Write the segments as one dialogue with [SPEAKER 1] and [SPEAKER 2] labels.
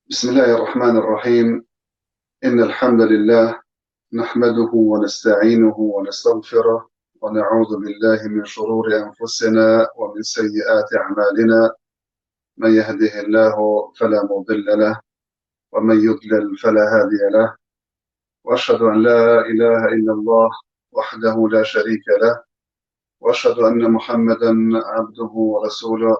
[SPEAKER 1] بسم الله الرحمن الرحيم. إن الحمد لله نحمده ونستعينه ونستغفره ونعوذ بالله من شرور أنفسنا ومن سيئات أعمالنا. من يهده الله فلا مضل له ومن يضلل فلا هادي له، وأشهد أن لا إله إلا الله وحده لا شريك له، وأشهد أن محمدا عبده ورسوله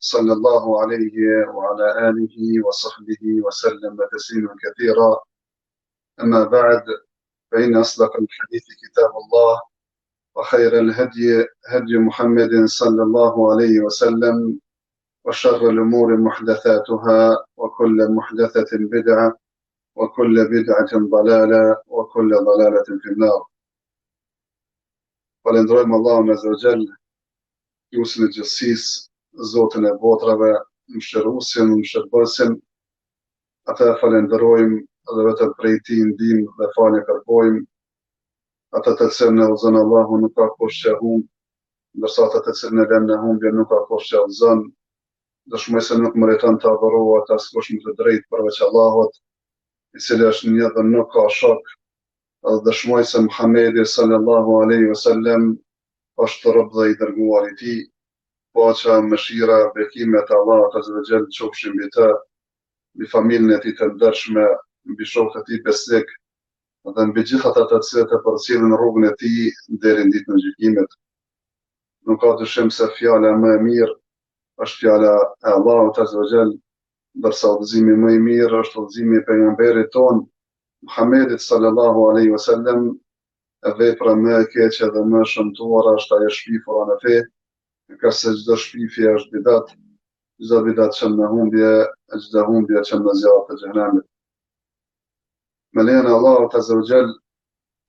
[SPEAKER 1] صلى الله عليه وعلى آله وصحبه وسلم تسليما كثيرا. أما بعد، فإن أصدق الحديث كتاب الله، وخير الهدي هدي محمد صلى الله عليه وسلم، وشر الأمور محدثاتها، وكل محدثة بدعة، وكل بدعة ضلالة، وكل ضلالة في النار. Falenderojmë Allahun Azza wa Jall, Jusin e gjithësisë, Zotin e botrave, Mëshiruesin, Mëshirbësin. Atë falenderojmë dhe vetëm prej Tij ndihmë dhe falje kërkojmë. Ata të cilën e udhëzon Allahu nuk ka kush që humb, ndërsa ata të cilën e lën në humbje nuk ka kush që udhëzon. Dëshmoj se nuk meriton të adhurohet askush me të drejtë përveç Allahut, i cili është një dhe nuk ka shok, dhe dëshmoj se Muhamedi sallallahu alaihi wasallam është rob dhe i dërguar i Tij. Paqja, mëshira, bekimet e Allahut azza wa jall qofshin mbi të, mbi familjen e tij të ndershme, mbi shokët e tij besnik dhe mbi gjithë ata të cilët e përcjellin rrugën e tij deri në ditën e gjykimit. Nuk ka dyshim se fjala më e mirë është fjala e Allahut azza wa jall, ndërsa udhëzimi më i mirë është udhëzimi i pejgamberit ton Muhammedit sallallahu alaihi wasallam. E vepra më e keqe dhe më e shëmtuar është ajo shpifura në fe, ka se çdo shpifje është bidat, çdo bidat çon në humbje, e çdo humbje çon në zjarr të xhenemit. Me lejen e Allahut azza wa jall,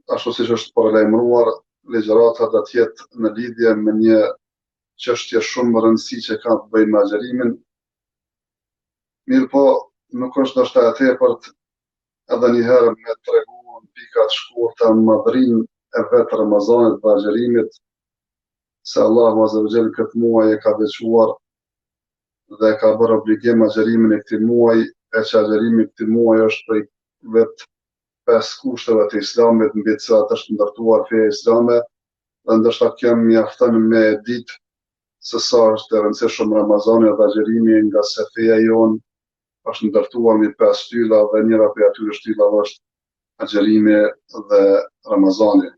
[SPEAKER 1] ashtu siç është paralajmëruar, ligjërata do të jetë në lidhje me një çështje shumë e rëndësishme që ka të bëjë me agjërimin. Mirë po, nuk është ndoshta e tepërt edhe një herë me tregu në pika të shkurta madhrinë e vetë Ramazanit dhe agjërimit, se Allahu azza wa jall këtë muaj e ka veçuar dhe ka bërë obligim agjërimin e këtij muaji, e që agjërimi i këtij muaji është prej vetë 5 kushteve të Islamit mbi të cilat është ndërtuar feja islame, dhe ndoshta kjo mjafton me ditë se sa është e rëndësishëm Ramazani dhe agjërimi, nga se feja jonë është ndërtuar mbi 5 shtylla dhe njëra prej atyre shtyllave është agjërimi dhe Ramazani.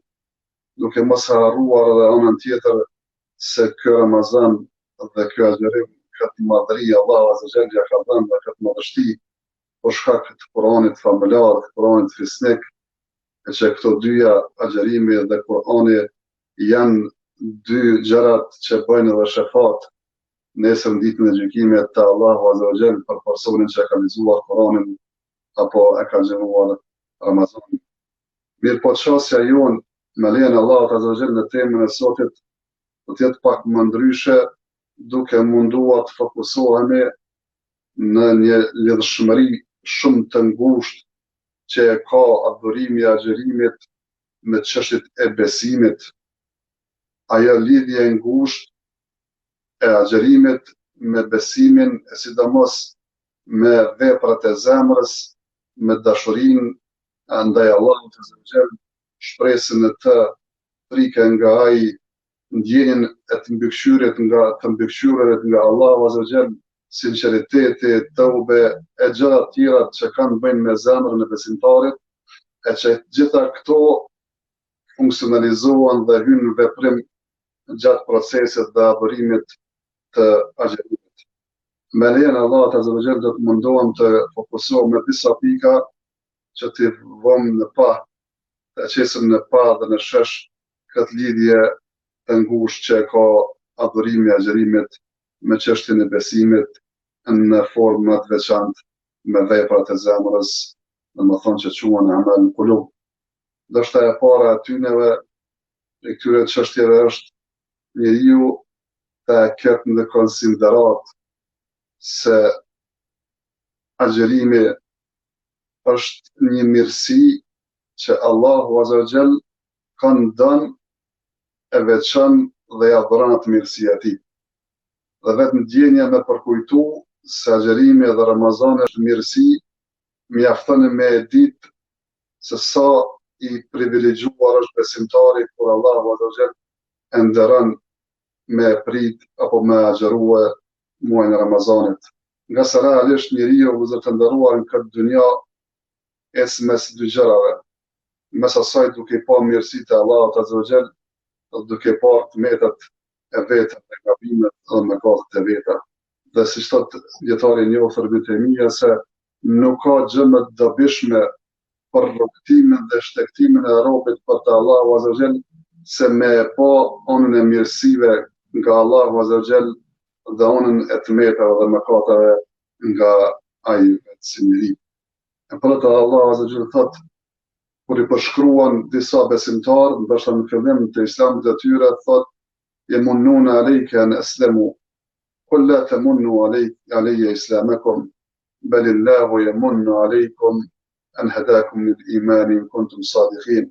[SPEAKER 1] Duke mos harruar edhe anën tjetër se ky Ramazan dhe ky agjërim, këtë madhri Allahu azza wa jall ja ka dhënë dhe këtë madhështi, për shkak të Kuranit famuljar, të Kuranit fisnik, e që këto dyja, agjërimi dhe Kurani, janë dy gjërat që bëjnë edhe shefat nesër në ditën e gjykimit te Allahu azza wa jall për personin që ka lexuar Kuranin apo e ka xhiruar Ramazanin. Mirë po, çështja jonë me lejen e Allahut azza wa jall në temën e sotit do të jetë pak më ndryshe, duke munduar të fokusohemi në një lidhshmëri shumë të ngushtë që e ka adhurimi i agjërimit me çështjet e besimit. Ajo lidhje e ngushtë e agjërimit me besimin, e sidomos me veprat e zemrës, me dashurinë ndaj Allahut azza wa jall, shpresën e të frikën nga ai, ndjenjen e të mbikëqyrërit nga Allahu azza wa jall, sinqeriteti, tëube e gjëra të tjera që kanë bëjnë me zemrën e besimtarit, e që gjitha këto funksionalizohen dhe hynë në veprim gjatë procesit dhe adhurimit të agjërimit. Me lejen e Allahut azza wa jall do të mundohem të fokusohem në disa pika që t'i vëmë në pa, të qesim në pa dhe në shesh këtë lidhje të ngushtë që ka adhurimi i agjërimit me çështjen e besimit në formë më të veçantë me veprat e zemrës, domethënë që quhen amal kulub. Ndoshta e para e tyneve e këtyre çështjeve është njeriu të ketë në konsiderat se agjërimi është një mirësi që Allahu azza wa jall ka dhënë, e veçon dhe ja dhuron atë mirësi atij. Dhe vetëm ndjenja me përkujtu se agjerimi dhe Ramazani është mirësi, mjaftoni me e ditë se sa i privilegjuar është besimtari kur Allahu Azza wa Jall e nderon me prit apo me agjerue muajin e Ramazanit. Nga se realisht njeriu vëllezër të nderuar në këtë dynja ecë mes dy gjërave. Mes asaj duke pa mirësitë e Allahut Azza wa Jall, duke pa tmetat e veta, e gabimet dhe mëkatet e veta. Dhe si thot dietari i njohur Ibn Taymija se nuk ka gjë më të dobishme për rrugtimin dhe shtektimin e robit për të Allahu Azza wa Jall se me pa anën e mirësive nga Allahu Azza wa Jall dhe anën e tmetave dhe mëkateve nga ai vetë si njeri. E për të Allahu Azza wa Jall thot kur i përshkruan disa besimtarë, ndoshta në fillim të Islamit të tyre, thot yamunnuna alayka an aslamu qul la tamunnu alayya islamakum bal illahu yamunnu alaykum an hadakum lil-iman in kuntum sadiqin.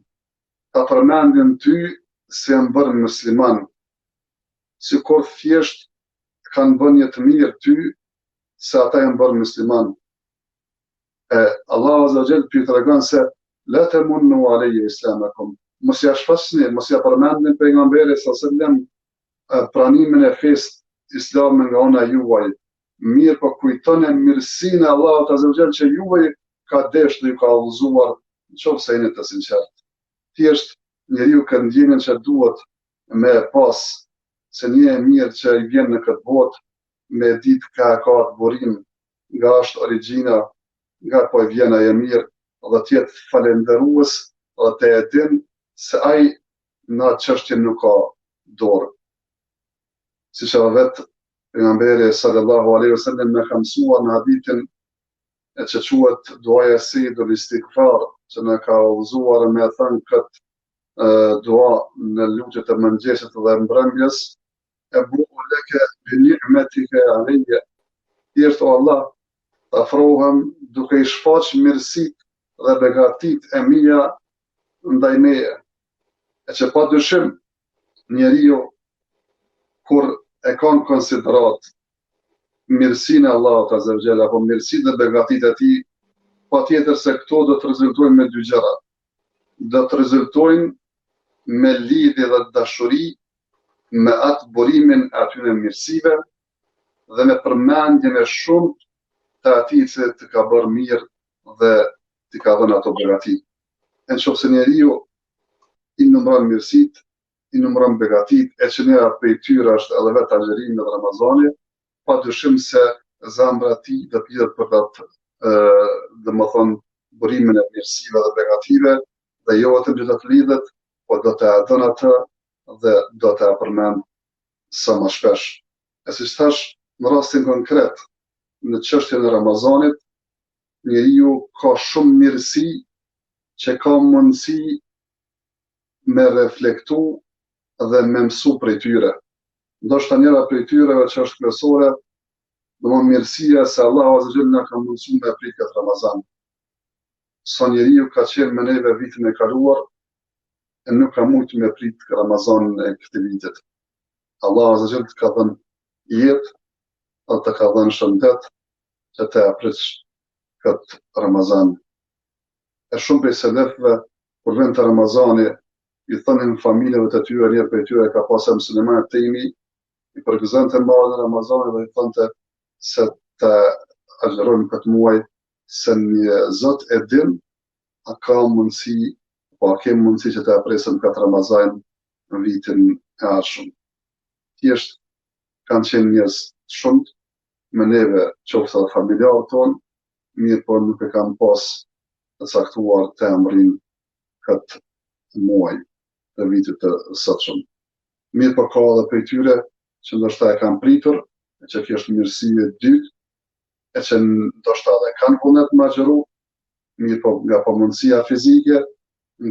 [SPEAKER 1] Ta përmendin ty se janë bërë musliman, sikur thjesht kanë bërë një të mirë ty se ata janë bërë musliman. Allahu Azza wa Jall pi tregon se la tamunnu alayya islamakum. Mos ja shfaqni, mos ja përmendni pejgamberit sallallahu alaihi wasallam pranimin e fesë Islamin nga ona juaj. Mirë po kujtoni mirësinë e Allahut Azza wa Jall që juaj ka deshur dhe ju ka udhëzuar, nëse jeni të sinqert. Thjesht njeriu ka ndjenjën që duhet me pas se një e mirë që i vjen në këtë botë me ditë ka të burim nga është origjina, nga po i vjen ai e mirë dhe të jetë falendërues dhe të e din se ai në atë çështje nuk ka dorë. Siç edhe vetë pejgamberi sallallahu alaihi wasallam na ka mësuar në hadithin e që quhet duaja Sayyidul Istighfar, që na ka udhëzuar me thënë këtë dua në lutjet e mëngjesit dhe mbrëmjes, e bu'u leke bi ni'metike alayya. Thjesht o Allah, të afrohem duke i shfaq mirësit dhe begatit e mia ndaj meje. E që pa dyshim njeriu kur e ka në konsiderat mirësinë e Allahut Azza wa Jalla apo mirësitë dhe begatitë e tij, patjetër se këto do të rezultojnë me dy gjëra. Do të rezultojnë me lidhje dhe dashuri me atë burimin e atyre mirësive dhe me përmendjen e shumë të atij që të ka bërë mirë dhe të ka dhënë ato begati. Nëse njeriu i numëron mirësitë, i numëron begatitë, e që njëra prej tyre është edhe vetë agjerimi dhe Ramazani, pa dyshim se zemra e tij do të jetë për atë, domethënë burimin e mirësive dhe begative, dhe jo vetëm që do të lidhet, po do të dhënë atë dhe do të përmend sa më shpesh. E siç thash, në rastin konkret, në çështjen e Ramazanit, njeriu ka shumë mirësi që ka mundësi me reflektu dhe me mësu prej tyre. Ndoshta njëra prej tyreve që është kryesore, domethënë mirësia se Allahu Azza wa Jalla na ka mundësuar me prit këtë Ramazan. Sa njeriu ka qenë me neve vitin e kaluar, e nuk ka mujtë me prit Ramazan e këtij vitit. Allahu Azza wa Jalla të ka dhënë jetë, dhe të ka dhënë shëndet që të apritsh këtë Ramazan. E shumë prej selefëve, kur vjen te Ramazani, i thonin familjeve të tyre, një prej tyre ka pasur Sulejman Tejmi, i përgëzonte marrjen e Ramazanit dhe i thonte se të agjerojmë këtë muaj, se një Zot e din, a ka mundësi, po a ke mundësi që të apresim këtë Ramazan në vitin e ardhshëm. Thjesht kanë qenë njerëz shumë me neve, qoftë edhe familjarët tonë, mirë po nuk e kanë pas të caktuar të emrin këtë muaj të vitit të sotshëm. Mirë po ka edhe prej tyre që ndoshta e kanë pritur, e që kjo është mirësi e dytë, e që ndoshta edhe kanë vullnet me agjeru, mirë po nga pamundësia fizike,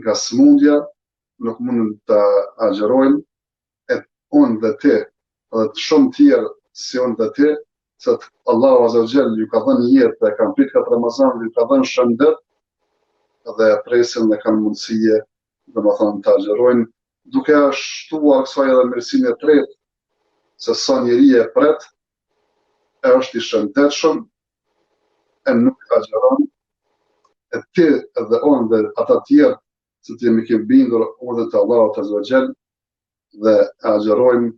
[SPEAKER 1] nga smundja, nuk mundën të agjerojnë, e unë dhe ti, dhe të shumë tjerë si unë dhe ti, se Allahu Azza wa Jalla ju ka dhënë jetë dhe kanë prit këtë Ramazan, ju ka dhënë shëndet dhe presin dhe kanë mundësie, domethënë të agjerojnë, duke shtuar kësaj edhe mirësinë e tretë, se sa njeri e pret, e është i shëndetshëm, e nuk agjeron, e ti dhe unë dhe ata tjerë që të jemi kemi bindur urdhët e Allahut Azza wa Jall dhe agjerojmë,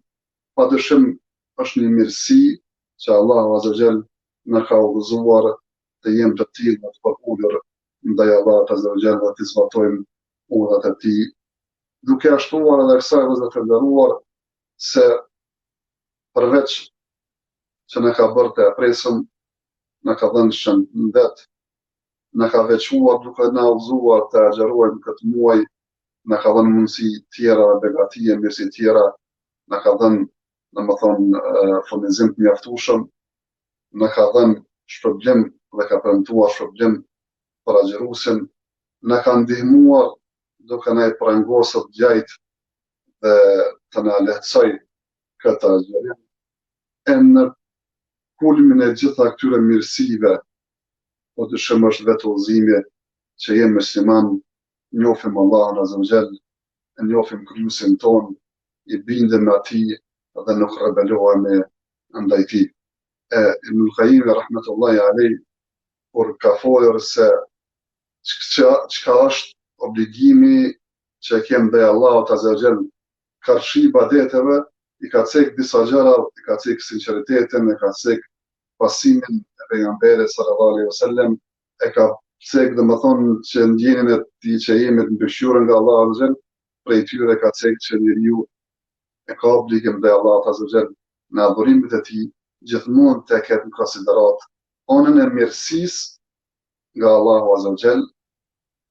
[SPEAKER 1] padyshim është një mirësi që Allahu Azza wa Jall na ka udhëzuar të jemi të tillë të përkullur ndaj Allahut Azza wa Jall dhe të zbatojmë urdhët e tij, duke ashtuar edhe kësaj vëllezër të nderuar se përveç që na ka bërë të apresëm, na ka dhënë shëndet, na ka veçuar duke na udhëzuar të agjerojmë këtë muaj, na ka dhënë mundësi tjera dhe begatije, mirësi tjera, na ka dhënë, domethënë, furnizim të mjaftueshëm, na ka dhënë shpërblim dhe ka premtuar shpërblim për agjeruesin, na ka ndihmuar duke na i prangosur djajt dhe të na lehtësoj këtë agjerim. E në kulmin e gjitha këtyre mirësive, po dyshim është vetë udhëzimi që jemi musliman, njohim Allahun Azza wa Jall, njohim kryusin ton, i bindem atij dhe nuk rebelohemi ndaj tij. Ibn Qayyim rahmetullahi alayh kur ka folur se çka është obligimi që kemi ndaj Allahut Azza wa Jall, karshi ibadeteve, i ka cek disa gjëra, i ka cek sinqeritetin, i ka cek pasimin e pejgamberit sallallahu alaihi wasallam, e ka cek domethënë që ndjenjen e tij që jemi të mbështyrë nga Allahu Azza wa Jall, prej tyre ka cek që njeriu e ka obligim ndaj Allahut Azza wa Jall në adhurimet e tij gjithmonë të ketë në konsiderat anën e mirësisë nga Allahu Azza wa Jall,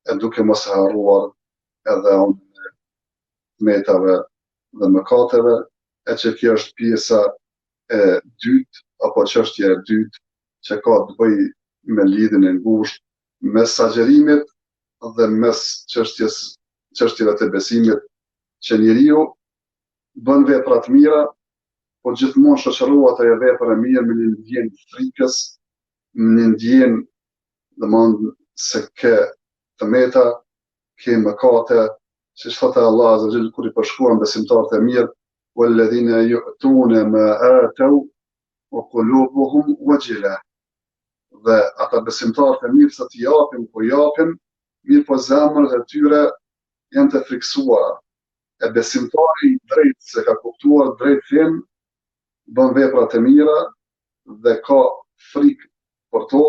[SPEAKER 1] e duke mos e harruar edhe anën e metave dhe mëkateve, e që kjo është pjesa e dytë, apo çështja e dytë që ka të bëjë me lidhjen e ngushtë mes agjerimit dhe mes çështjeve të besimit, që njeriu bën vepra të mira, po gjithmonë shoqërohet ajo vepër e mirë me një ndjenjë frikës, me një ndjenjë domethënë se ke të meta, ke mëkate, siç thotë Allah Azza wa Jall kur i përshkruan besimtarët e mirë, والذين يؤتون ما آتوا وقلوبهم وجلة. Dhe ata besimtarët e mirë sa t'i japin, po japin, mirë po zemrat e tyre janë të friksuara. E besimtari i drejtë se ka kuptuar drejt fen, bën vepra të mira dhe ka frikë për to,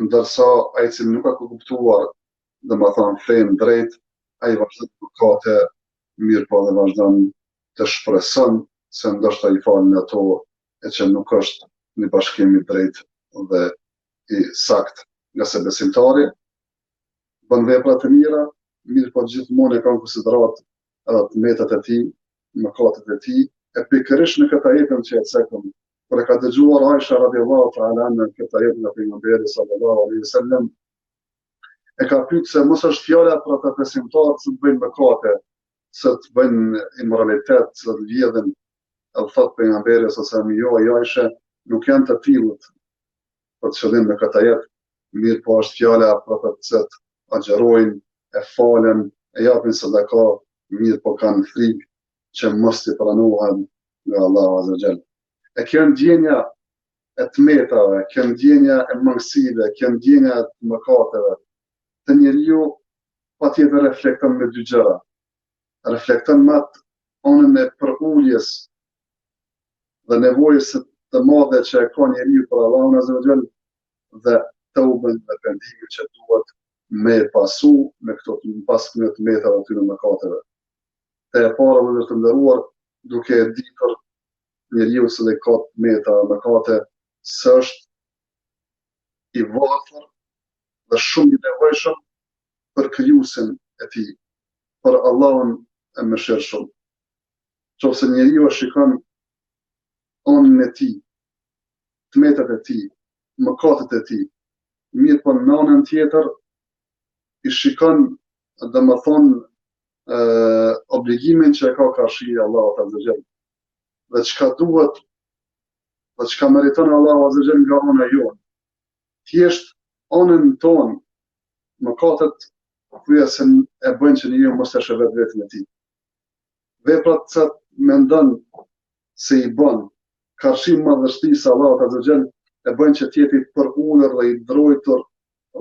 [SPEAKER 1] ndërsa ai që nuk ka kuptuar, domethënë fen drejt, ai vazhdon të mëkate, mirë po dhe vazhdon të shpreson se ndoshta i falën ato, e që nuk është një bashkim i drejtë dhe i sakt, nga se besimtari bën vepra të mira, mirë po gjithmonë e ka në konsiderat edhe të metat e tij, mëkatet e tij, e pikërisht në këtë ajetën që e cekëm, kur e ka dëgjuar Aisha radhiyallahu ta'ala anha këtë ajet nga pejgamberi sallallahu alaihi wasallam, e ka pyetur se mos është fjala për ata besimtarë që bëjnë mëkate, se të bëjnë immoralitet, se të vjedhin, edhe thot pejgamberi sallallahu alaihi wasallam, jo Aisha, nuk janë të tillët për të qëllim me këtë ajet, mirë po është fjala për ata që agjerojnë, e falen, e japin sadaka, mirë po kanë frikë që mos t'i pranohen nga Allahu Azza wa Jall. E kjo ndjenja e tmetave, kjo ndjenja e mangësive, kjo ndjenja e mëkateve, të njeriu patjetër reflekton me dy gjëra. Reflekton me atë anën e përuljes dhe nevojës të madhe që e ka njeriu për Allahun Azza wa Jall dhe tauben dhe pendimin që duhet me pasu me këto pas këto të metave të mëkateve. E para më të nderuar, duke e ditur njeriu se ka të meta mëkate, se është i varfër dhe shumë i nevojshëm për krijuesin e tij, për Allahun e mëshirshëm. Nëse njeriu e shikon anën e tij, të metat e tij, mëkatet e tij, mirë po në anën tjetër i shikon domethënë obligimin që e ka karshi Allahut Azza wa Jall, dhe çka duhet dhe çka meriton Allahu Azza wa Jall nga ana jonë. Thjesht anën tonë, mëkatet kryesën e bëjnë që njeriu mos e shëvet vetën e tij. Veprat që mendon se i bën, Karshim madhështisë Allahut Azza wa Jall e bën që të jeti për ulër dhe i drojtur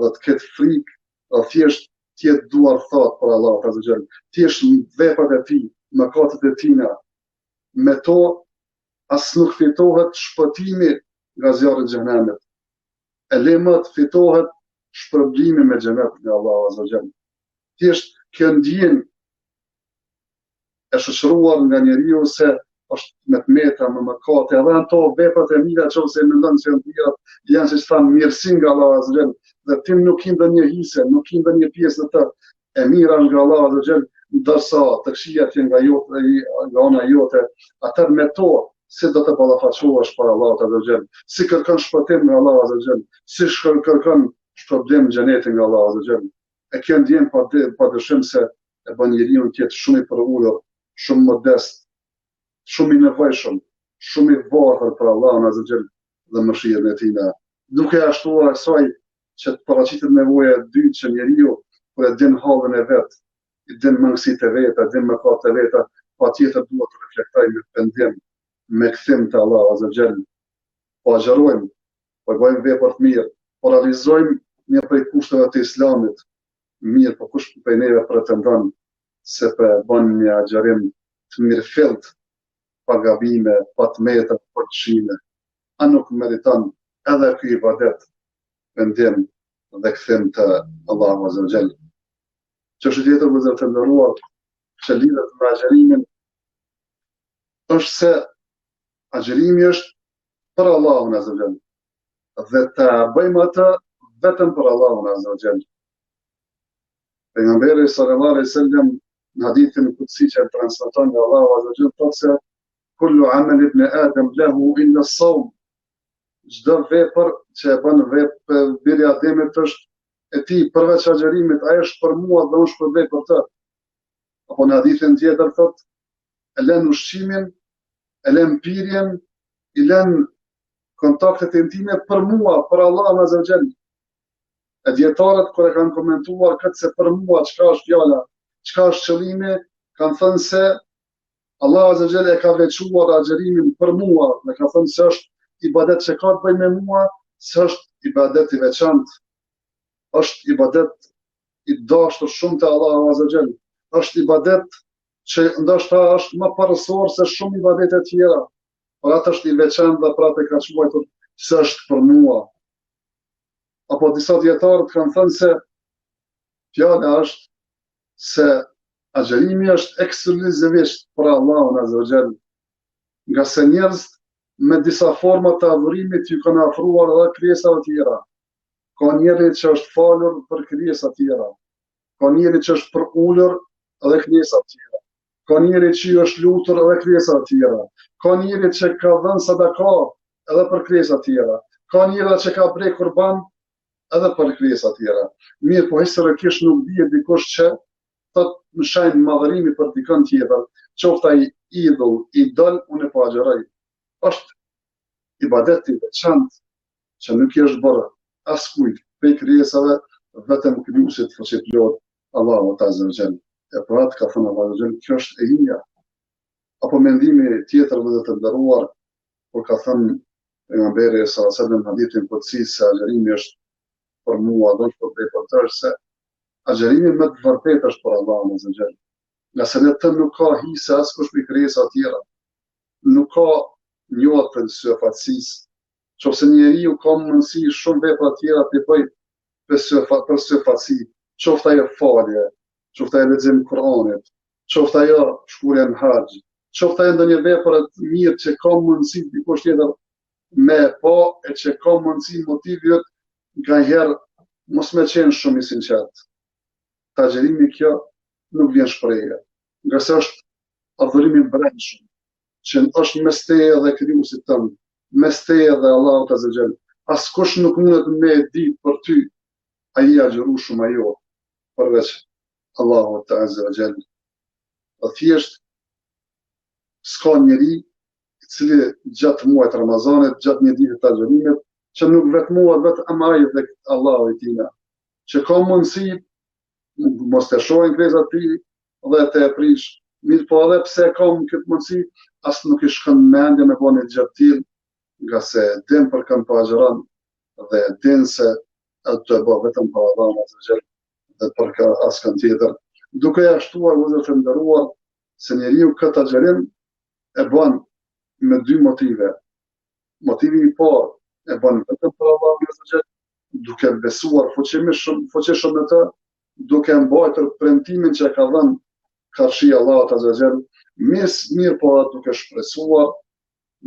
[SPEAKER 1] dhe të ketë frikë dhe thjesht të jetë duar thot për Allahut Azza wa Jall. Thjesht veprat e tij, mëkatet e tina, me to as nuk fitohet shpëtimi nga zjarri i xhenemit. E lemët fitohet shpërblimi me xhenet nga Allahu Azza wa Jall. Thjesht kjo ndjen e shoqëruar nga njeriu se është me të meta, me mëkate, edhe ato veprat e mira që ose mendon se janë si thamë mirësi nga Allahu Azza wa Jall, dhe ti nuk i ndonjë hise, nuk i ndonjë pjesë të e mira nga Allahu Azza wa Jall, ndërsa të këqijat janë nga ona jote, atër me to si do të ballafaqohesh për Allahut Azza wa Jall, si kërkon shpëtim nga Allahu Azza wa Jall, si kërkon shpërblim xhenetin nga Allahu Azza wa Jall. E kjo ndjen pa dyshim se e bën njeriu të jetë shumë i përulur, shumë modest, shumë i nevojshëm, shumë i varfër për Allahun Azza wa Jall dhe mëshirën e tij. Duke ashtuar asaj që të paraqitet nevoja e dytë që njeriu kur e din hallën e vet, i din mangësitë e veta, din mëkatet e veta, patjetër duhet të reflektojë me pendim, me kthim te Allahu Azza wa Jall. Po agjerojmë, po bëjmë vepra të mirë, po realizojmë një prej kushteve të Islamit. Mirë, po kush prej neve pretendon se bën një agjerim të mirëfillt, pa gabime, pa tmeta, pa lëshime, a nuk meriton edhe ky ibadet pendim dhe kthim te Allahu Azza wa Jall. Çështja tjetër vëllezër të nderuar që lidhet me agjerimin është se agjerimi është për Allahun Azza wa Jall dhe ta bëjmë atë vetëm për Allahun Azza wa Jall. Pejgamberi sallallahu alaihi wasallam në hadithin kutsi që transmeton nga Allahu Azza wa Jall thotë se kullu amal ibn Adam lahu illa as-sawm. Çdo vepër që e bën biri i Ademit është e tij përveç agjerimit, ai është për mua dhe unë shpërbej për të. Apo në hadithin tjetër thotë e lën ushqimin, e lën pirjen, i lën kontaktet intime për mua, për Allahun Azza wa Jall. E dietarët kur e kanë komentuar këtë se për mua çka është fjala, çka është qëllimi, kanë thënë se Allahu Azza wa Jall e ka veçuar agjerimin për mua, dhe ka thënë se është ibadet që ka të bëjë me mua, se është ibadet i veçantë, është ibadet i dashur shumë te Allahu Azza wa Jall, është ibadet që ndoshta është më parësor se shumë ibadete të tjera, por atë është i veçantë dhe pra ka quajtur se është për mua. Apo disa dietarë kanë thënë se fjala është se agjerimi është ekskluzivisht për Allahun Azza wa Jall, nga se njerëzit me disa forma të adhurimit ju kanë afruar edhe krijesave të tjera. Ka njeri që është falur për krijesa të tjera, ka njeri që është për ulur edhe krijesa të tjera, ka njeri që është lutur edhe krijesa të tjera, ka njeri që ka dhënë sadaka edhe për krijesa të tjera, ka njeri që ka bërë kurban edhe për krijesa të tjera. Mirë, po historikisht nuk dihet dikush që thotë më shajnë madhërimi për dikën tjetër, qoftë ai idhull, idol, unë po agjeroj. Është ibadet i veçantë që nuk i është bërë askujt prej krijesave, vetëm krijuesit fuqiplot Allahu Azza wa Jall. E për atë ka thënë Allahu Azza wa Jall, kjo është e imja. Apo mendimi tjetër dhe të nderuar, kur ka thënë pejgamberi sallallahu alajhi wasallam në hadithin qudsi se agjerimi është për mua, do të thotë për të se agjerimi me të vërtetë është për Allahun Azza wa Jall. Nga se në të nuk ka hise askush prej krijesave të tjera. Nuk ka njohët për syfatësisë, qofse njeriu ka mundësi shumë vepra të tjera të bëjë për syfatësi, qoftë ajo falje, qoftë ajo lexim Kur'anit, qoftë ajo shkurja në haxh, qoftë ajo ndonjë vepër të mirë që ka mundësi dikush tjetër me po e që ka mundësi motivet nganjëherë mos me qenë shumë i sinqert. Ta agjerimi kjo nuk vjen shprehje, nga se është adhurimi i brendshëm, që është mes teje dhe krijuesit tënd, mes teje dhe Allahut Azza wa Jall. Askush nuk mundet me e ditë për ty, ai agjeru shumë ajo, përveç Allahut Azza wa Jall. Po thjesht s'ka njeri i cili gjatë muajit Ramazanit, gjatë një dite të agjerimit, që nuk vetëmohet vetëm ai dhe Allahu i tina, që ka mundësi mos të shohin krizat ti dhe të e prish. Mirë po edhe pse kam këtë mundësi, as nuk i shkon mendja me bën një gjë të tillë, nga se din për kënd po agjeron dhe din se atë të bë vetëm për Allahun azza wa jall dhe për askën tjetër. Duke ja shtuar vëllezër të nderuar se njeriu këtë agjerim e bën me dy motive. Motivi i parë e bën vetëm për Allahun azza wa jall, duke besuar fuqishëm në të, duke mbajtur premtimin që e ka dhënë Karshia Allahut azza wa jall, mirë po duke shpresuar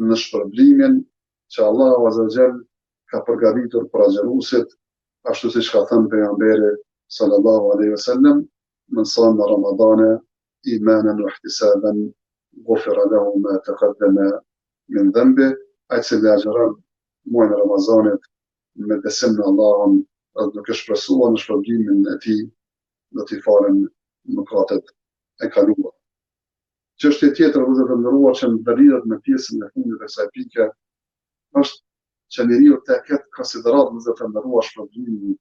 [SPEAKER 1] në shpërblimin që Allahu azza wa jall ka përgatitur për agjeruesit, ashtu siç ka thënë pejgamberi sallallahu alaihi wasallam, "Men sama Ramadana imanan wa ihtisaban ghufira lahu ma taqaddama min dhanbi", ai që agjeron muajin e Ramazanit me besim në Allahun dhe duke shpresuar në shpërblimin e tij, do t'i falen mëkatet e kaluara. Çështje tjetër vëllezër të nderuar që ndërlidhet me pjesën e fundit të kësaj pike është që njeriu të ketë konsiderat vëllezër të nderuar shpërblimin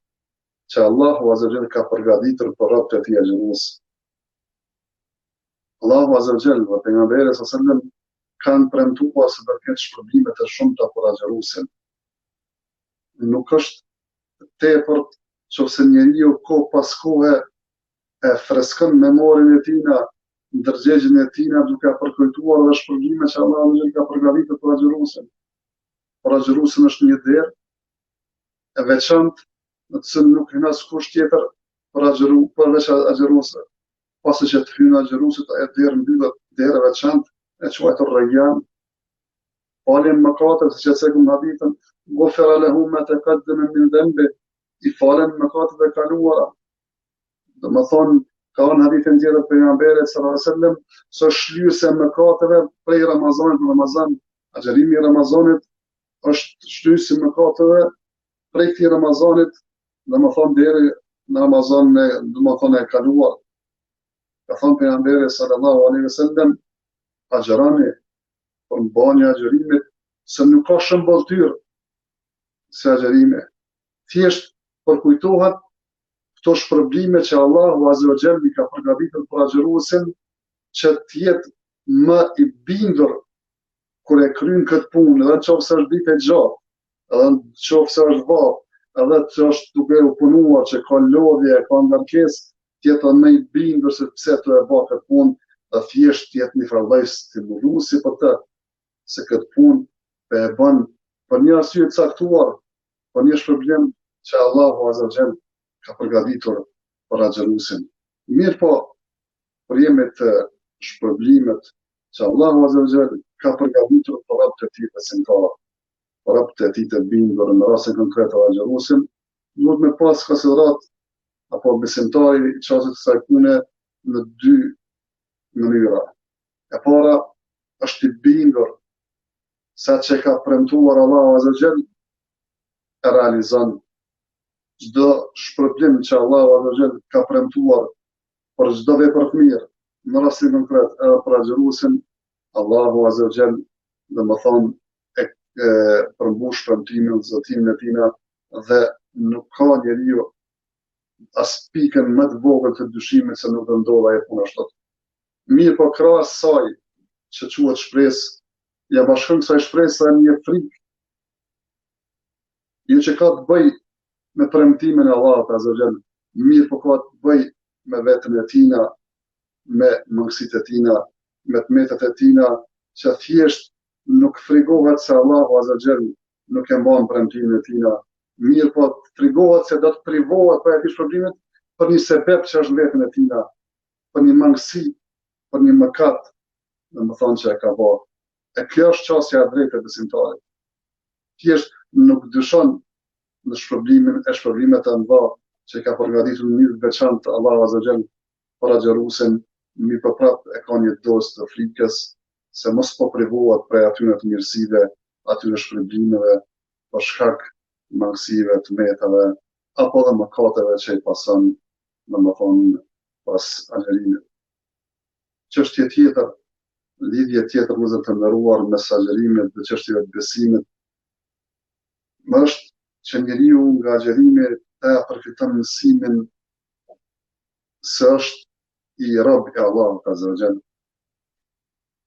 [SPEAKER 1] që Allahu azza wa jall ka përgatitur për robët e tij agjerues. Allahu azza wa jall dhe pejgamberi sallallahu alaihi wasallam kanë premtuar se do të ketë shpërblime të shumta për agjeruesin. Nuk është tepërt nëse njeriu kohë pas kohe e freskon memorien e tina, ndërgjegjen e tina duke përkujtuar dhe shpërblime që Allahu azza wa jall ka përgatitur për agjeruesin. Për agjeruesin është një derë e veçantë në të cilën nuk hyn askush tjetër përveç agjeruesve. Pasi që të hyjë agjeruesit e derë mbyllet, derë e veçantë e quajtur Rayyan. Faljen mëkatet, siç e cekëm hadithën, "Ghufira lahu ma taqaddama min dhanbi", i falen mëkatet e kaluara. Domethënë, ka në hadithin tjetër pejgamberit sallallahu alaihi wasallam, se shlyese mëkateve prej Ramazanit në Ramazan. Agjerimi i Ramazanit është shlyesje mëkateve prej këtij Ramazanit, domethënë deri në Ramazan domethënë e kaluar. Ka thënë pejgamberi sallallahu alaihi wasallam, agjeroni për mbani agjerimit se nuk ka shëmbulltyr se agjerimi. Thjesht përkujtohet këto shpërblime që Allahu azza wa jall i ka përgatitur për agjeruesin, që të jetë më i bindur kur e kryen këtë punë, edhe nëse është ditë e gjatë, edhe nëse është vakt, edhe që është duke u punuar, që ka lodhje, ka ngarkesë, të jetë më i bindur se pse të e bë këtë punë, dhe thjesht të jetë një farë stimuluesi për të, se këtë punë e bën për një arsye të caktuar, për një shpërblim që Allahu azza wa jall ka përgatitur për agjeruesin. Mirë po, për jemi të shpërblimet që Allahu azza wa jall ka përgatitur për robët e tij besimtarë, për robët e tij të bindur në rastin konkret të agjeruesin, duhet me pas konsiderat apo besimtari i çastit të kësaj pune në dy mënyra. E para është i bindur se që ka premtuar Allahu azza wa jall e realizon. Çdo shpërblim që Allahu azza wa jall ka premtuar për çdo vepër të mirë, në rastin konkret edhe për agjeruesin, Allahu azza wa jall domethënë e përmbush premtimin, zotimin e tina dhe nuk ka njeriu as pikën më të vogël të dyshimit se nuk do ndodha e puna ashtu. Mirë po krahas saj që quhet shpresë, ja bashkon kësaj shpresë një frikë, jo që ka të bëj me premtimin e Allahut azza wa jall, mirë po ka të bëj me veten e tina, me mangësitë e tina, me tmetet e tina, që thjesht nuk frigohet se Allahu azza wa jall nuk e mban premtimin e tina, mirë po frigohet se do të privohet për atij shpërblimit për një sebeb që është në veten e tina, për një mangësi, për një mëkat, domethënë që e ka bërë. E kjo është çësia e drejtë e besimtarit. Thjesht nuk dyshon në shpërblimet e mëdha që ka përgatitur në mënyrë të veçantë Allahu azza wa jall për agjeruesin, mirë po prapë e ka një dozë të frikës se mos po privohet prej atyre të mirësive, atyre shpërblimeve për shkak mangësive të metave apo dhe mëkateve që i pason domethënë pas agjerimit. Çështje tjetër, lidhje tjetër vëllezër të nderuar mes agjerimit dhe çështjeve të besimit, është që njeriu nga agjerimi ta përfiton mësimin se është i rob i Allahut azza wa jall.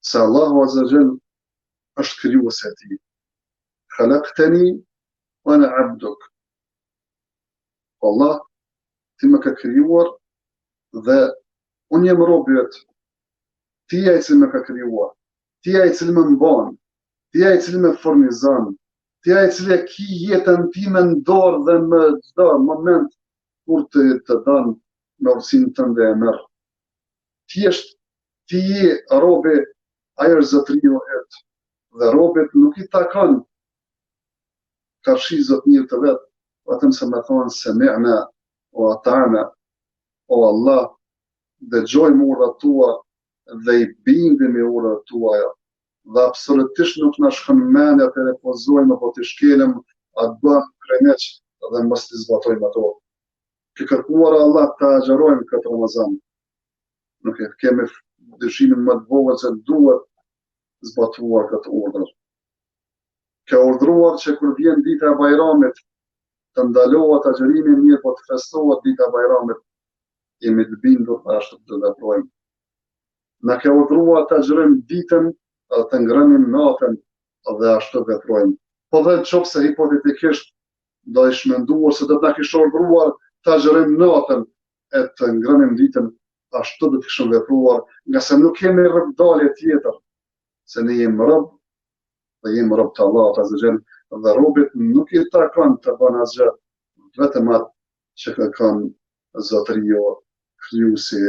[SPEAKER 1] se Allahu Azza wa Jall është krijuesi i tij. Khalaqtani wa ana abduk. Allah, ti më ka krijuar dhe unë jam robi yt. Ti je ai cili më ka krijuar. Ti je ai cili më mban. Ti je ai cili më furnizon. Ti je ai cili e ki jetën time në dorë dhe në çdo moment kur të dënë me urësinë tënde e merr. Ti je robi, ai është zotëriu yt. Dhe robit nuk i takon karshi zotënirë të vetë, vetëm se me thonë semi'na o ata'na, o Allah, dëgjojmë urdhat tua dhe i bindemi urdhave tuaja. Dhe absolutisht nuk na shkon mendja të refuzojmë apo të shkelëm atë bën kreneq dhe mos të zbatojmë ato. Të kërkuar Allah të agjerojmë këtë Ramazan. Nuk e kemi dëshimin më të vogël se duhet zbatuar këtë urdhër. Ka urdhëruar që kur vjen dita e Bajramit të ndalohet agjerimi mirë, po të festohet dita e Bajramit, jemi të bindur dhe ashtu të veprojmë. Na ka urdhëruar të agjerojmë ditën dhe të ngrënim natën dhe ashtu të veprojmë. Po dhe nëse hipotetikisht do ish menduar se do të na kishte urdhëruar të agjerojmë natën e të ngrënim ditën, ashtu do të kishim vepruar, nga se nuk kemi rrugdalje tjetër, se ne jemi rob dhe jemi rob të Allahut Azza wa Jall, dhe robit nuk i takon të bën asgjë, vetëm atë që kërkon zotëriu, krijuesi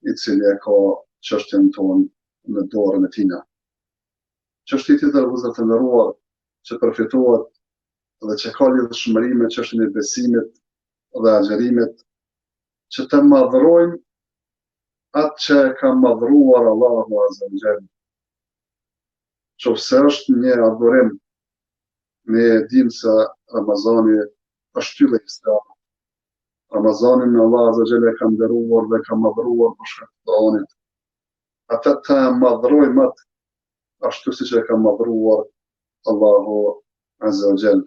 [SPEAKER 1] i cili e ka çështjen tonë në dorën e tina. Çështja tjetër vëllezër të nderuar që përfitohet dhe që ka lidhshmëri me çështjen e besimit dhe agjerimit, që të madhrojmë atë që e ka madhruar Allahu Azza wa Jall. Qofse është një adhurim, ne dim se Ramazani është shtylla e Islamit. Ramazanin Allah Azza wa Jall e ka nderuar dhe ka madhruar për shkak të Kuranit. Atë të madhrojmë atë ashtu siç e ka madhruar Allahu Azza wa Jall.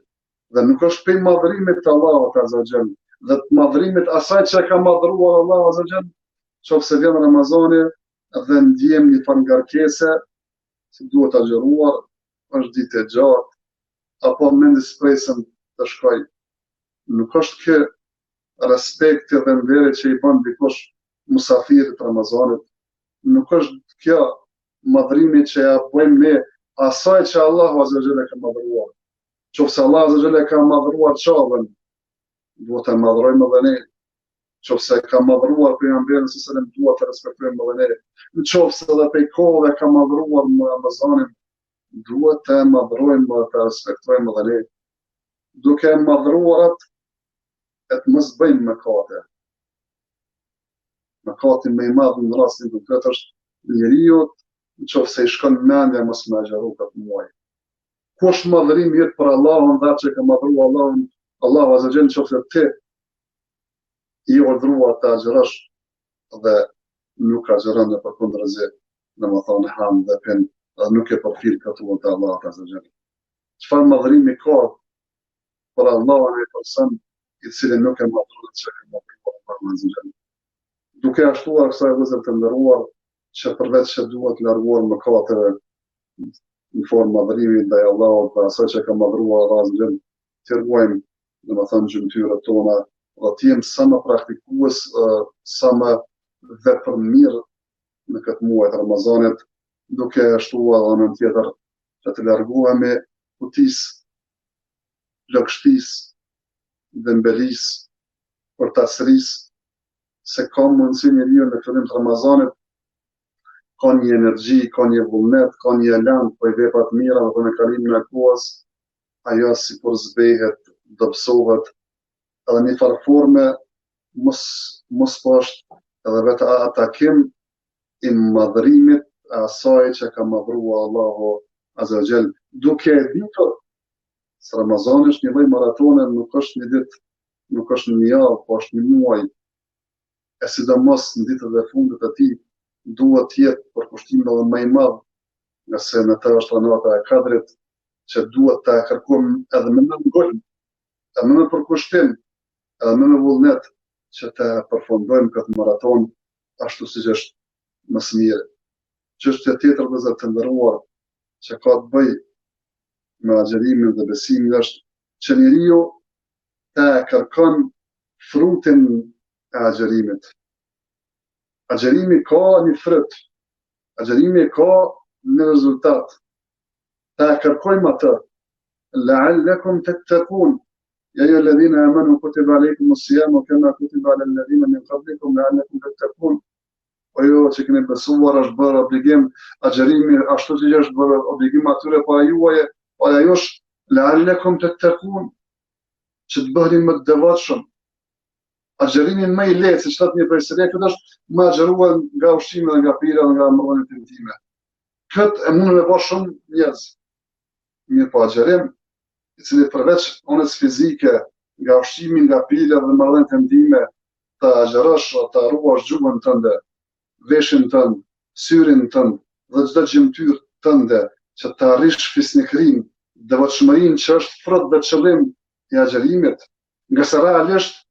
[SPEAKER 1] Dhe nuk është për madhrimit të Allahut Azza wa Jall, dhe të madhrimit asaj që e ka madhruar Allahu Azza wa Jall, qofse vjen Ramazani dhe ndjem një farë ngarkese, si duhet agjeruar, është ditë e gjatë, apo mendi s'presëm të shkoj. Nuk është kë respekti dhe nderi që i bën dikush musafirit Ramazanit. Nuk është kjo madhrimi që ja bëjmë ne asaj që Allahu Azza wa Jall e ka madhruar. Qofse Allahu Azza wa Jall e ka madhruar çavën, duhet të madhrojmë edhe ne. Qofse ka madhruar pejgamberin sallallahu alaihi wasallam, duhet të respektojmë edhe ne. Nëse edhe prej kohëve ka madhruar në Ramazanin, duhet të madhrojmë dhe të respektojmë edhe ne. Duke madhruar atë, e të mos bëjmë mëkate. Mëkati më i madh në rastin konkret është njeriu nëse i shkon mendja mos më agjeru këtë muaj. Kush madhrim jetë për Allahun dhe atë që ka madhruar Allahun, Allahu Azza wa Jall nëse ti i urdhëruar të agjerosh dhe nuk agjeron në përkundërzi, domethënë ham dhe pen, dhe nuk e përfil këtë urdhër të Allahut Azza wa Jall. Çfarë madhrimi ka për Allahun e person i cili nuk e madhron që ka madhruar Allahu Azza wa Jall. Duke ashtuar kësaj vëllezër të nderuar, që përveç që duhet larguar mëkateve në formë madhrimi ndaj Allahut dhe asaj që ka madhruar Allahu Azza wa Jall, të ruajmë domethënë gjymtyrët tona dhe të jemi sa më praktikues, sa më vepërmirë në këtë muaj të Ramazanit, duke shtuar edhe në tjetër që të largohemi kutisë, lagështisë, dëmbelisë, përtasërisë, se ka mundësi njeriu në fillim të Ramazanit ka një energji, ka një vullnet, ka një elan për vepra të mira dhe në kalimin e kohës, ajo sikur zbehet, dobësohet, edhe një farë forme mos po është edhe vetë atakim i madhrimit asaj që ka madhruar Allahu Azza wa Jall, duke e ditur se Ramazani është një lloj maratone, nuk është një ditë, nuk është një javë, po është një muaj. E sidomos në ditët e fundit të tij duhet të jetë përkushtim edhe më i madh, nga se në të është nata e Kadrit, që duhet të kërkojmë edhe më në ngulm, edhe më në përkushtim, edhe më në vullnet që të përfundojmë këtë maraton ashtu siç është më së miri. Çështja tjetër vëllezër të nderuar që ka të bëjë me agjërimin dhe besimin është që njeriu ta kërkon frutin e agjërimit. Agjerimi ka një fryt, agjerimi ka një rezultat. Ta kërkojmë atë. لعلكم تتقون يا أيها الذين آمنوا كتب عليكم الصيام كما كتب على الذين من قبلكم لعلكم تتقون. Po jo që keni besuar është bërë obligim agjerimi ashtu që është bërë obligim atyre para juaje, para jush la'allakum tattaqun, që të bëheni më të devotshëm. Agjerimin më i lehtë, siç thotë një pejgamber, këtë është më agjeruar nga ushqimi dhe nga pira dhe nga marrëdhëniet intime. Këtë e mundën me bëj shumë njerëz. Mirë po agjerim, i cili përveç onës fizike, nga ushqimi, nga pira dhe marrëdhëniet intime, të agjerosh, të ruash gjuhën tënde, veshin tënd, syrin tënd dhe çdo gjymtyrë tënde që të arrish fisnikërinë, devotshmërinë që është frut dhe qëllim i agjerimit, nga se realisht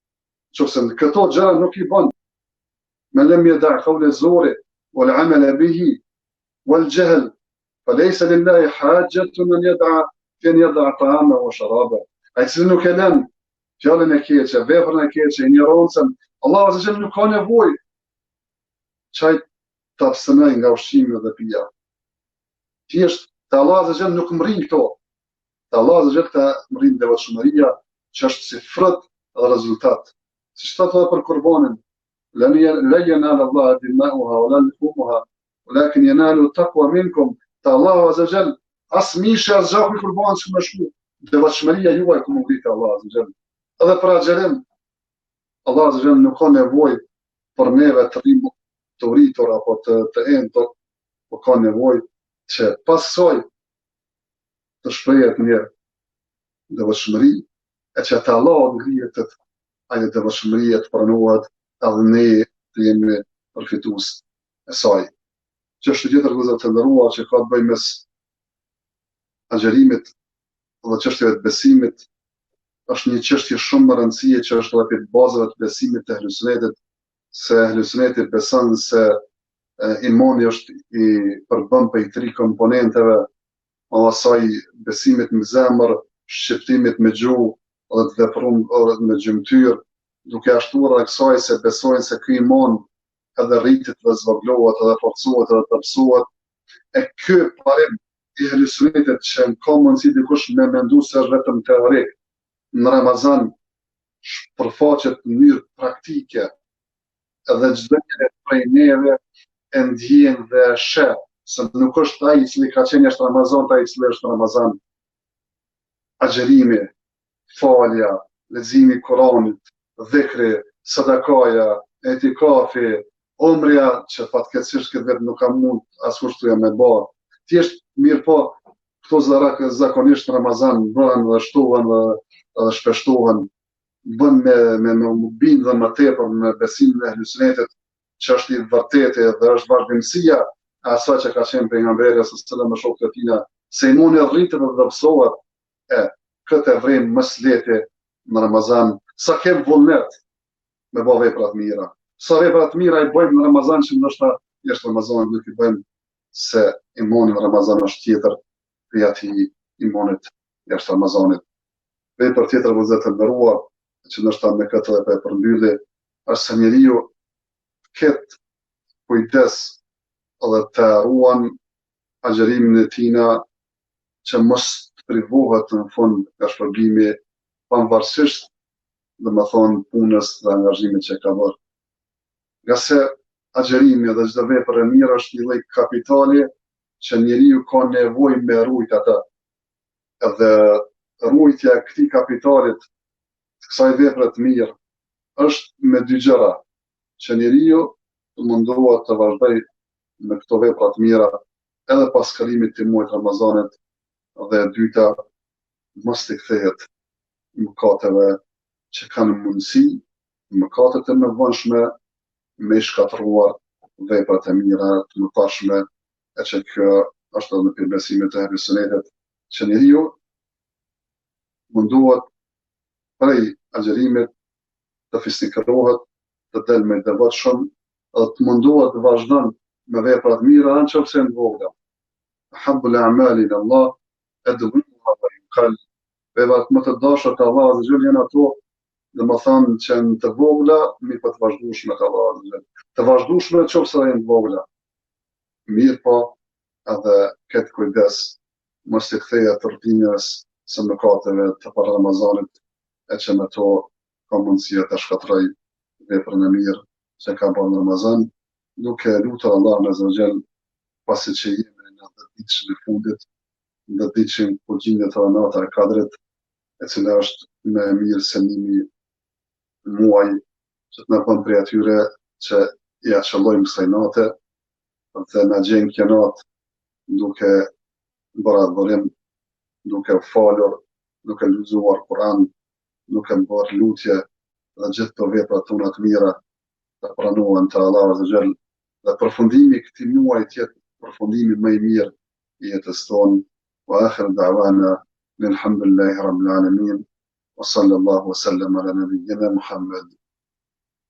[SPEAKER 1] nëse këto gjëra nuk i bën. Men lem yada' qawla zuri wal 'amala bihi wal jahl falaysa lillahi hajatun an yada'a ta'ama wa sharaba. Ai që nuk e lën fjalën e keqe, veprën e keqe, ignorancën, Allahu azza jall nuk ka nevojë çaj të abstenoj nga ushqimi dhe pija. Thjesht te Allah azza jall nuk mrin këto. Te Allah azza jall ta mrin devotshmëria që është si frut dhe rezultat. Siç thotë për kurbanin, la yanal Allah dima'uha wala luhumuha walakin yanalu taqwa minkum. Te Allah azza jall as mishi as gjaku i kurbanit që më shku. Devotshmëria juaj ku mund te Allah azza jall. Edhe për agjerim, Allah azza jall nuk ka nevojë për neve të rrimë të rritur apo të endur, po ka nevojë që pas kësaj të shprehet një devotshmëri e që të Allah ngrihet ajo devotshmëria të pranohet edhe ne të jemi përfitues e saj. Çështja tjetër vëllezër të nderuar që ka të bëjë mes agjerimit dhe çështjeve të besimit është një çështje shumë e rëndësishme që është edhe për bazave të besimit të ehlusunetit, se ehlusuneti beson se imani është i përbën për 3 komponenteve, asaj besimit me zemër, shqiptimit me gjuhë dhe të veprimit me gjymtyr, duke ashtuar edhe kësaj se besojnë se ky iman edhe rritet dhe zvogëlohet edhe forcohet edhe tërpsohet. E ky parim i ehlusunetit që ka mundësi dikush me mendu se është vetëm teorik, në Ramazan përfaqet në mënyrë praktike edhe çdo njeri prej neve e ndjen dhe e sheh se nuk është ai i cili ka qenë jashtë Ramazan, ai i cili është Ramazan. Agjerimi, falja, leximi i Kuranit, dhikri, sadakaja, etikafi, umrja që fatkeqësisht këtë vetë nuk ka mund askush të me bë. Thjesht mirë po këto zakonisht në Ramazan bëhen dhe shtohen dhe shpeshtohen, bën me bind dhe më tepër me besimin e ehlusunetit që është i vërtetë dhe është vazhdimësia e asaj që ka qenë pejgamberi sallallahu alajhi wasallam me shokët e tij, se imani rritet dhe dobësohet. Këtë e vrim më së lehti në Ramazan, sa kem vullnet me bë vepra të mira. Sa vepra të mira i bëjmë në Ramazan që ndoshta jashtë Ramazanit nuk i bëjmë, se imani në Ramazan është tjetër prej atij imanit jashtë Ramazanit. Vepër tjetër vëllezër të nderuar, që ndoshta me këtë edhe e përmbylli, është se njeriu ketë kujdes edhe të ruan agjerimin e tina që mos të privohet në fund nga shpërbimi pavarësisht domethënë punës dhe angazhimit që ka bërë. Nga se agjerimi dhe çdo vepër e mirë është një lloj kapitali që njeriu ka nevojë me rujt atë. Edhe rujtja e këtij kapitalit, të kësaj vepre të mirë, është me dy gjëra, që njeriu të mundohet të vazhdoj me këto vepra të mira edhe pas kalimit të muajit Ramazanit, dhe e dyta mos të kthehet mëkateve që kanë mundësi, mëkatet e mëvonshme, me shkatëruar veprat e mira të mëparshme, e që kjo është edhe në përbesimet e ehlusunetit, që njeriu mundohet prej agjerimit të fisnikërohet, të del me devotshëm, dhe të mundohet të vazhdon me vepra të mira nëse janë të vogla. Ahabbu al-a'mali ila Allah adwamuha wa in qall. Veprat më të dashura te Allahu azza janë ato, domethënë që janë të vogla, mi pa të vazhdueshme te Allahu azza jall. Të vazhdueshme nëse janë të vogla. Mirë po, edhe këtë kujdes, mos të ktheja të rrëtinjës së mëkateve të para Ramazanit, e që me to ka mundësia të shkatroj veprën e mirë që ka bërë në Ramazan, duke lutur Allah në zëgjel, pasi që jemi në 10 ditëshin e fundit, në 10 ditëshin ku gjindet të nata e kadrit, e cila është me mirë se nimi muaj, që të në bën prej atyre që ja qëllojmë kësaj nate, dhe në gjenë kjo natë duke bërë adhurim, duke falur, duke lexuar Kur'an, duke bërë lutje dhe gjithë të veprat tona të mira të pranohen te Allahu Azza Jall, dhe përfundimi i këtij muaji të jetë përfundimi më i mirë i jetës tonë. Wa akhiru da'wana alhamdulillahi rabbil alamin wa sallallahu wa sallam ala nabiyyina Muhammad